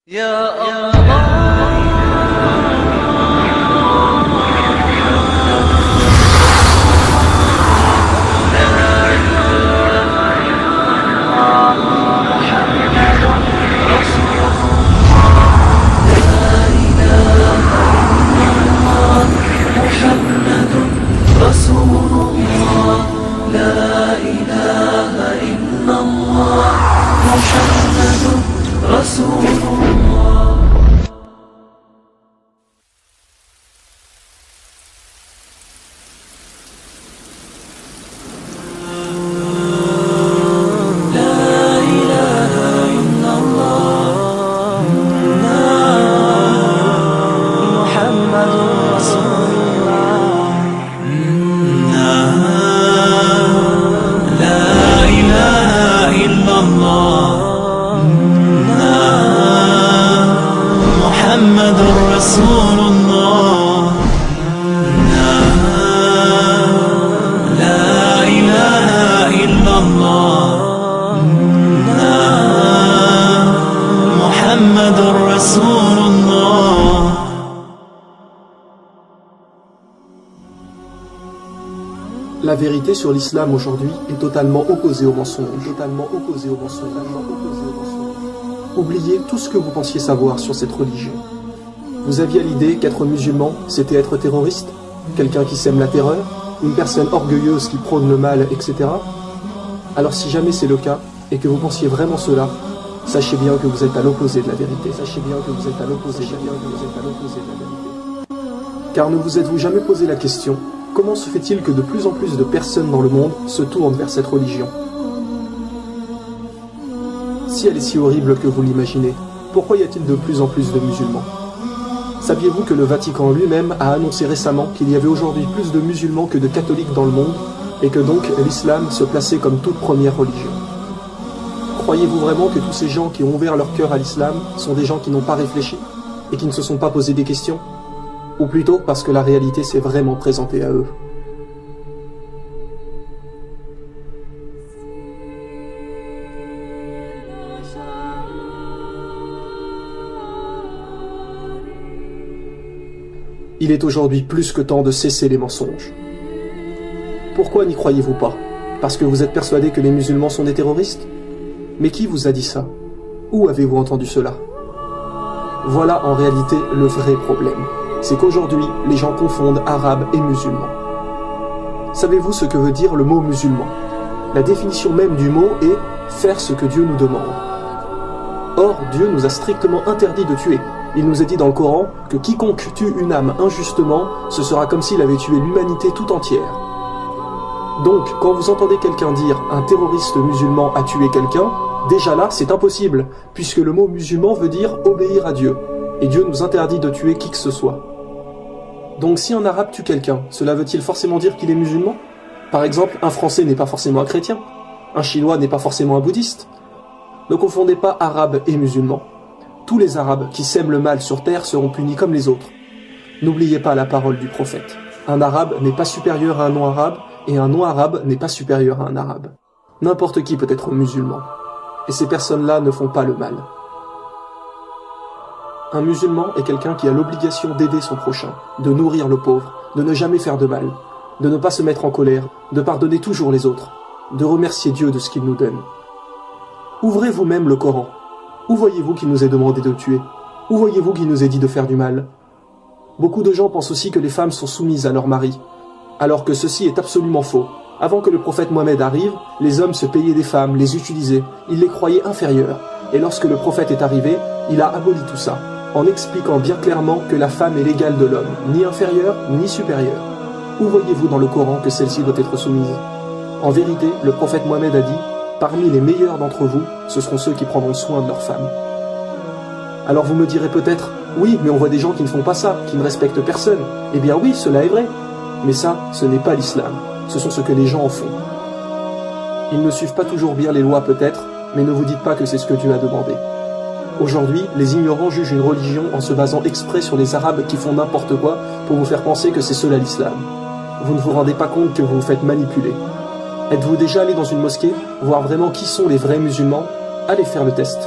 يا الله رسول الله لا إله إلا الله محمد رسول الله. محمد رسول الله لا إله إلا الله محمد رسول الله. La vérité sur l'islam aujourd'hui est totalement opposée au mensonge. Oubliez tout ce que vous pensiez savoir sur cette religion. Vous aviez l'idée qu'être musulman, c'était être terroriste, quelqu'un qui sème la terreur, une personne orgueilleuse qui prône le mal, etc. Alors si jamais c'est le cas, et que vous pensiez vraiment cela, sachez bien que vous êtes à l'opposé de la vérité. Car ne vous êtes-vous jamais posé la question, comment se fait-il que de plus en plus de personnes dans le monde se tournent vers cette religion? Si elle est si horrible que vous l'imaginez, pourquoi y a-t-il de plus en plus de musulmans? Saviez-vous que le Vatican lui-même a annoncé récemment qu'il y avait aujourd'hui plus de musulmans que de catholiques dans le monde, et que donc l'islam se plaçait comme toute première religion? Croyez-vous vraiment que tous ces gens qui ont ouvert leur cœur à l'islam sont des gens qui n'ont pas réfléchi, et qui ne se sont pas posé des questions? Ou plutôt parce que la réalité s'est vraiment présentée à eux? Il est aujourd'hui plus que temps de cesser les mensonges. Pourquoi n'y croyez-vous pas? Parce que vous êtes persuadé que les musulmans sont des terroristes? Mais qui vous a dit ça? Où avez-vous entendu cela? Voilà en réalité le vrai problème. C'est qu'aujourd'hui, les gens confondent arabe et musulman. Savez-vous ce que veut dire le mot musulman? La définition même du mot est « faire ce que Dieu nous demande ». Or, Dieu nous a strictement interdit de tuer. Il nous est dit dans le Coran que quiconque tue une âme injustement, ce sera comme s'il avait tué l'humanité tout entière. Donc, quand vous entendez quelqu'un dire « un terroriste musulman a tué quelqu'un », déjà là, c'est impossible, puisque le mot musulman veut dire « obéir à Dieu ». Et Dieu nous interdit de tuer qui que ce soit. Donc si un arabe tue quelqu'un, cela veut-il forcément dire qu'il est musulman? Par exemple, un français n'est pas forcément un chrétien. Un chinois n'est pas forcément un bouddhiste. Ne confondez pas arabe et musulman. Tous les arabes qui sèment le mal sur terre seront punis comme les autres. N'oubliez pas la parole du prophète. Un arabe n'est pas supérieur à un non-arabe, et un non-arabe n'est pas supérieur à un arabe. N'importe qui peut être musulman. Et ces personnes-là ne font pas le mal. Un musulman est quelqu'un qui a l'obligation d'aider son prochain, de nourrir le pauvre, de ne jamais faire de mal, de ne pas se mettre en colère, de pardonner toujours les autres, de remercier Dieu de ce qu'il nous donne. Ouvrez vous-même le Coran. Où voyez-vous qu'il nous est demandé de tuer? Où voyez-vous qu'il nous est dit de faire du mal? Beaucoup de gens pensent aussi que les femmes sont soumises à leur mari, alors que ceci est absolument faux. Avant que le prophète Mohammed arrive, les hommes se payaient des femmes, les utilisaient, ils les croyaient inférieures, et lorsque le prophète est arrivé, il a aboli tout ça, en expliquant bien clairement que la femme est l'égale de l'homme, ni inférieure, ni supérieure. Où voyez-vous dans le Coran que celle-ci doit être soumise? En vérité, le prophète Mohammed a dit « Parmi les meilleurs d'entre vous, ce seront ceux qui prendront soin de leurs femmes. » Alors vous me direz peut-être « Oui, mais on voit des gens qui ne font pas ça, qui ne respectent personne. » Eh bien oui, cela est vrai. Mais ça, ce n'est pas l'islam. Ce sont ce que les gens en font. Ils ne suivent pas toujours bien les lois peut-être, mais ne vous dites pas que c'est ce que Dieu a demandé. Aujourd'hui, les ignorants jugent une religion en se basant exprès sur les arabes qui font n'importe quoi pour vous faire penser que c'est cela l'islam. Vous ne vous rendez pas compte que vous vous faites manipuler. Êtes-vous déjà allé dans une mosquée, voir vraiment qui sont les vrais musulmans? Allez faire le test.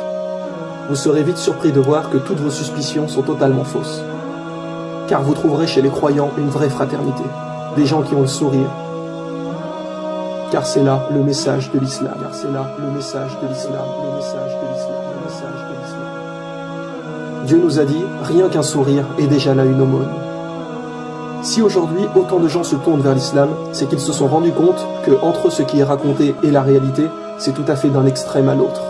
vous serez vite surpris de voir que toutes vos suspicions sont totalement fausses. Car vous trouverez chez les croyants une vraie fraternité, des gens qui ont le sourire. Car c'est là le message de l'islam. Car c'est là le message de l'islam. Le message de l'islam. Le message de l'islam. Dieu nous a dit, rien qu'un sourire est déjà là une aumône. Si aujourd'hui autant de gens se tournent vers l'islam, c'est qu'ils se sont rendus compte que entre ce qui est raconté et la réalité, c'est tout à fait d'un extrême à l'autre.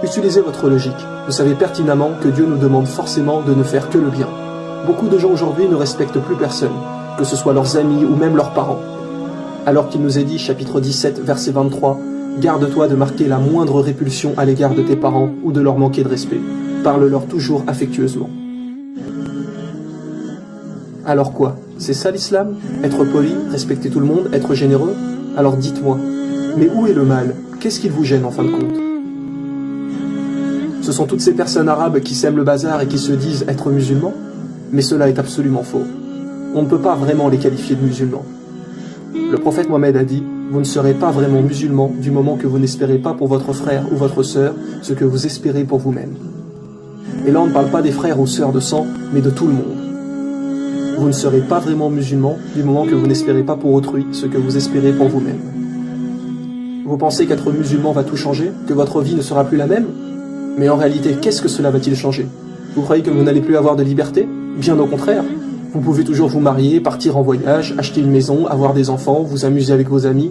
Utilisez votre logique. Vous savez pertinemment que Dieu nous demande forcément de ne faire que le bien. Beaucoup de gens aujourd'hui ne respectent plus personne, que ce soit leurs amis ou même leurs parents. Alors qu'il nous est dit, chapitre 17, verset 23, « Garde-toi de marquer la moindre répulsion à l'égard de tes parents ou de leur manquer de respect. Parle-leur toujours affectueusement. » Alors quoi? C'est ça l'islam? Être poli, respecter tout le monde, être généreux? Alors dites-moi, mais où est le mal? Qu'est-ce qui vous gêne en fin de compte? Ce sont toutes ces personnes arabes qui sèment le bazar et qui se disent être musulmans? Mais cela est absolument faux. On ne peut pas vraiment les qualifier de musulmans. Le prophète Mohammed a dit, vous ne serez pas vraiment musulman du moment que vous n'espérez pas pour votre frère ou votre sœur ce que vous espérez pour vous-même. Et là on ne parle pas des frères ou sœurs de sang, mais de tout le monde. Vous ne serez pas vraiment musulman du moment que vous n'espérez pas pour autrui ce que vous espérez pour vous-même. Vous pensez qu'être musulman va tout changer, que votre vie ne sera plus la même? Mais en réalité, qu'est-ce que cela va-t-il changer? Vous croyez que vous n'allez plus avoir de liberté? Bien au contraire. Vous pouvez toujours vous marier, partir en voyage, acheter une maison, avoir des enfants, vous amuser avec vos amis.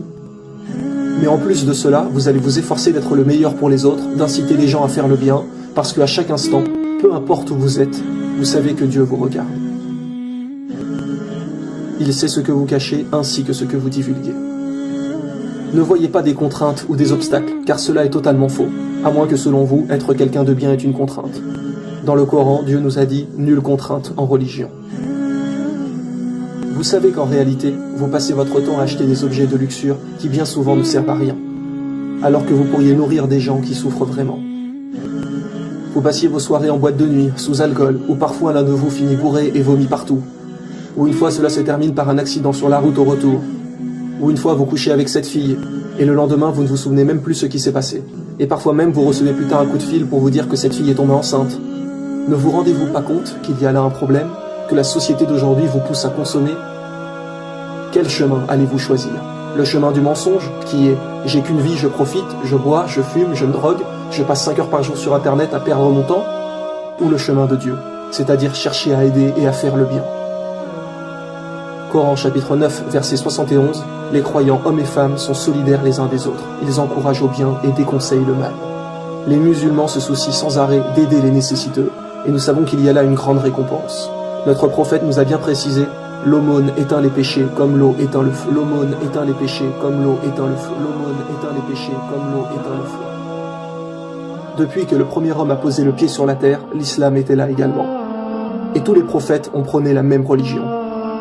Mais en plus de cela, vous allez vous efforcer d'être le meilleur pour les autres, d'inciter les gens à faire le bien, parce qu'à chaque instant, peu importe où vous êtes, vous savez que Dieu vous regarde. Il sait ce que vous cachez ainsi que ce que vous divulguez. Ne voyez pas des contraintes ou des obstacles, car cela est totalement faux, à moins que selon vous, être quelqu'un de bien est une contrainte. Dans le Coran, Dieu nous a dit « nulle contrainte en religion ». Vous savez qu'en réalité, vous passez votre temps à acheter des objets de luxure qui bien souvent ne servent à rien, alors que vous pourriez nourrir des gens qui souffrent vraiment. Vous passiez vos soirées en boîte de nuit, sous alcool, ou parfois l'un de vous finit bourré et vomit partout. Ou une fois cela se termine par un accident sur la route au retour. Ou une fois vous couchez avec cette fille, et le lendemain vous ne vous souvenez même plus ce qui s'est passé. Et parfois même vous recevez plus tard un coup de fil pour vous dire que cette fille est tombée enceinte. Ne vous rendez-vous pas compte qu'il y a là un problème, que la société d'aujourd'hui vous pousse à consommer? Quel chemin allez-vous choisir? Le chemin du mensonge, qui est « j'ai qu'une vie, je profite, je bois, je fume, je me drogue, je passe 5 heures par jour sur internet à perdre mon temps » ou le chemin de Dieu, c'est-à-dire chercher à aider et à faire le bien? Coran chapitre 9, verset 71, les croyants hommes et femmes sont solidaires les uns des autres, ils encouragent au bien et déconseillent le mal. Les musulmans se soucient sans arrêt d'aider les nécessiteux, et nous savons qu'il y a là une grande récompense. Notre prophète nous a bien précisé, l'aumône éteint les péchés comme l'eau éteint le feu. L'aumône éteint les péchés comme l'eau éteint le feu. L'aumône éteint les péchés comme l'eau éteint le feu. Depuis que le premier homme a posé le pied sur la terre, l'islam était là également. Et tous les prophètes ont prôné la même religion.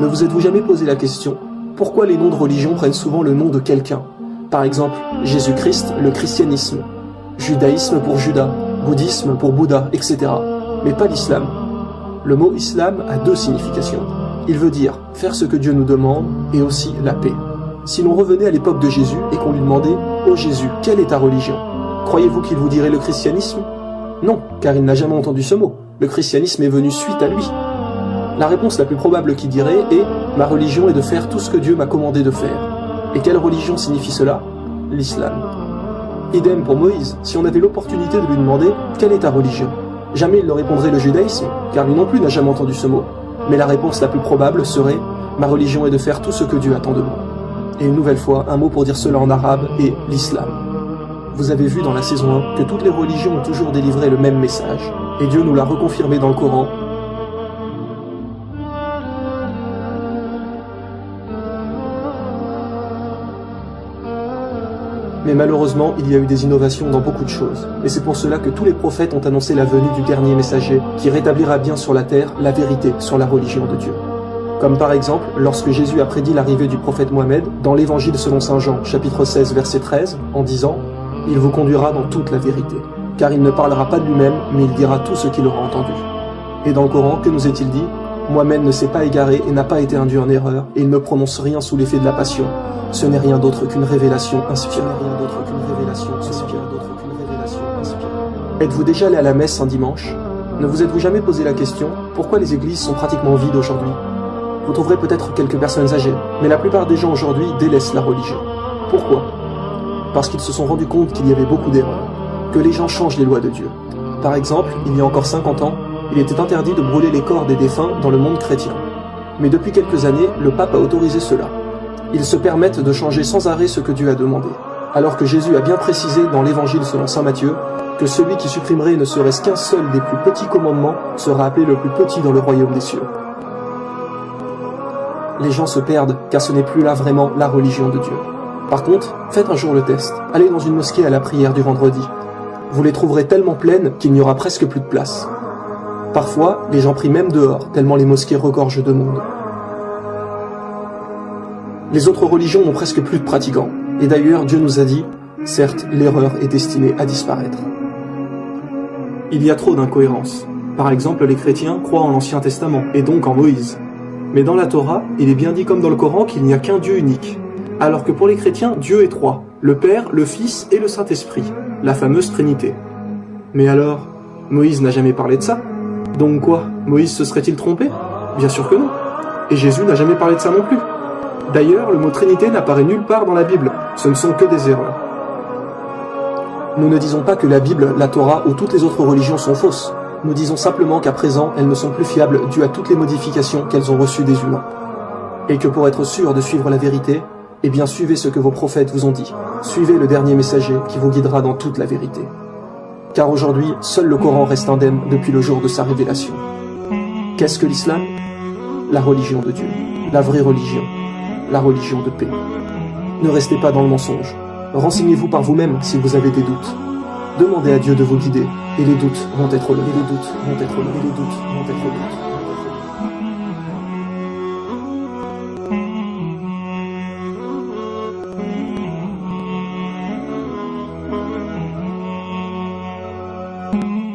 Ne vous êtes-vous jamais posé la question, pourquoi les noms de religion prennent souvent le nom de quelqu'un? Par exemple, Jésus-Christ, le christianisme, judaïsme pour Judas, bouddhisme pour Bouddha, etc. Mais pas l'islam. Le mot islam a deux significations. Il veut dire faire ce que Dieu nous demande et aussi la paix. Si l'on revenait à l'époque de Jésus et qu'on lui demandait « Ô Jésus, quelle est ta religion ?» Croyez-vous qu'il vous dirait le christianisme? Non, car il n'a jamais entendu ce mot. Le christianisme est venu suite à lui. La réponse la plus probable qu'il dirait est « Ma religion est de faire tout ce que Dieu m'a commandé de faire ». Et quelle religion signifie cela? L'islam. Idem pour Moïse, si on avait l'opportunité de lui demander « Quelle est ta religion ?» Jamais il leur répondrait le judaïsme, car lui non plus n'a jamais entendu ce mot. Mais la réponse la plus probable serait « Ma religion est de faire tout ce que Dieu attend de moi ». Et une nouvelle fois, un mot pour dire cela en arabe est l'islam. Vous avez vu dans la saison 1 que toutes les religions ont toujours délivré le même message, et Dieu nous l'a reconfirmé dans le Coran. Mais malheureusement, il y a eu des innovations dans beaucoup de choses. Et c'est pour cela que tous les prophètes ont annoncé la venue du dernier messager, qui rétablira bien sur la terre la vérité sur la religion de Dieu. Comme par exemple, lorsque Jésus a prédit l'arrivée du prophète Mohammed, dans l'évangile selon saint Jean, chapitre 16, verset 13, en disant « Il vous conduira dans toute la vérité, car il ne parlera pas de lui-même, mais il dira tout ce qu'il aura entendu. » Et dans le Coran, que nous est-il dit? Mohammed ne s'est pas égaré et n'a pas été induit en erreur, et il ne prononce rien sous l'effet de la passion. Ce n'est rien d'autre qu'une révélation inspirée. Êtes-vous déjà allé à la messe un dimanche? Ne vous êtes-vous jamais posé la question pourquoi les églises sont pratiquement vides aujourd'hui? Vous trouverez peut-être quelques personnes âgées, mais la plupart des gens aujourd'hui délaissent la religion. Pourquoi? Parce qu'ils se sont rendus compte qu'il y avait beaucoup d'erreurs, que les gens changent les lois de Dieu. Par exemple, il y a encore 50 ans, il était interdit de brûler les corps des défunts dans le monde chrétien. Mais depuis quelques années, le pape a autorisé cela. Ils se permettent de changer sans arrêt ce que Dieu a demandé, alors que Jésus a bien précisé dans l'évangile selon saint Matthieu que celui qui supprimerait ne serait-ce qu'un seul des plus petits commandements sera appelé le plus petit dans le royaume des cieux. Les gens se perdent car ce n'est plus là vraiment la religion de Dieu. Par contre, faites un jour le test. Allez dans une mosquée à la prière du vendredi. Vous les trouverez tellement pleines qu'il n'y aura presque plus de place. Parfois, les gens prient même dehors, tellement les mosquées regorgent de monde. Les autres religions n'ont presque plus de pratiquants. Et d'ailleurs, Dieu nous a dit, certes, l'erreur est destinée à disparaître. Il y a trop d'incohérences. Par exemple, les chrétiens croient en l'Ancien Testament, et donc en Moïse. Mais dans la Torah, il est bien dit comme dans le Coran qu'il n'y a qu'un Dieu unique. Alors que pour les chrétiens, Dieu est trois, le Père, le Fils et le Saint-Esprit, la fameuse Trinité. Mais alors, Moïse n'a jamais parlé de ça? Donc quoi, Moïse se serait-il trompé? Bien sûr que non. Et Jésus n'a jamais parlé de ça non plus. D'ailleurs, le mot Trinité n'apparaît nulle part dans la Bible, ce ne sont que des erreurs. Nous ne disons pas que la Bible, la Torah ou toutes les autres religions sont fausses. Nous disons simplement qu'à présent, elles ne sont plus fiables dues à toutes les modifications qu'elles ont reçues des humains. Et que pour être sûr de suivre la vérité, eh bien suivez ce que vos prophètes vous ont dit. Suivez le dernier messager qui vous guidera dans toute la vérité. Car aujourd'hui, seul le Coran reste indemne depuis le jour de sa révélation. Qu'est-ce que l'islam? La religion de Dieu, la vraie religion, la religion de paix. Ne restez pas dans le mensonge. Renseignez-vous par vous-même si vous avez des doutes. Demandez à Dieu de vous guider, et les doutes vont être levés, les doutes vont être levés, les doutes vont être levés. Mm-hmm.